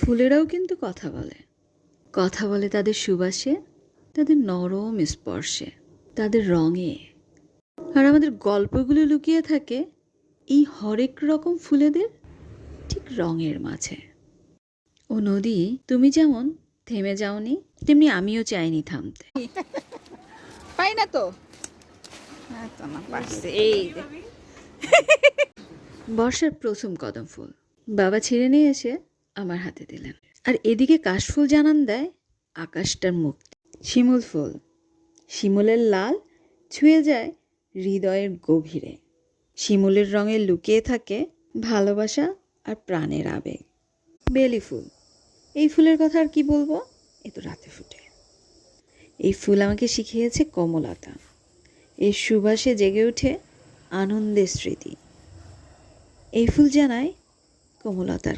ফুলেরাও কিন্তু কথা বলে তাদের সুবাসে, তাদের নরম স্পর্শে, তাদের রঙে। আর আমাদের গল্পগুলো লুকিয়ে থাকে এই হরেক রকম ফুলেদের ঠিক রঙের মাঝে। ও নদী, তুমি যেমন থেমে যাওনি, তেমনি আমিও চাইনি থামতে। পাই না তো, এই বর্ষার প্রথম কদম ফুল বাবা ছিঁড়ে নিয়ে এসে আমার হাতে দিলেন। আর এদিকে কাশফুল জানান দেয় আকাশটার মুক্তি। শিমুল ফুল, শিমুলের লাল ছুঁয়ে যায় হৃদয়ের গভীরে। শিমুলের রঙে লুকিয়ে থাকে ভালোবাসা আর প্রাণের আবেগ। বেলি ফুল, এই ফুলের কথা আর কি বলবো, এ তো রাতে ফুটে। এই ফুল আমাকে শিখিয়েছে কোমলতা। এর সুবাসে জেগে ওঠে আনন্দের স্মৃতি। এই ফুল জানায় কোমলতার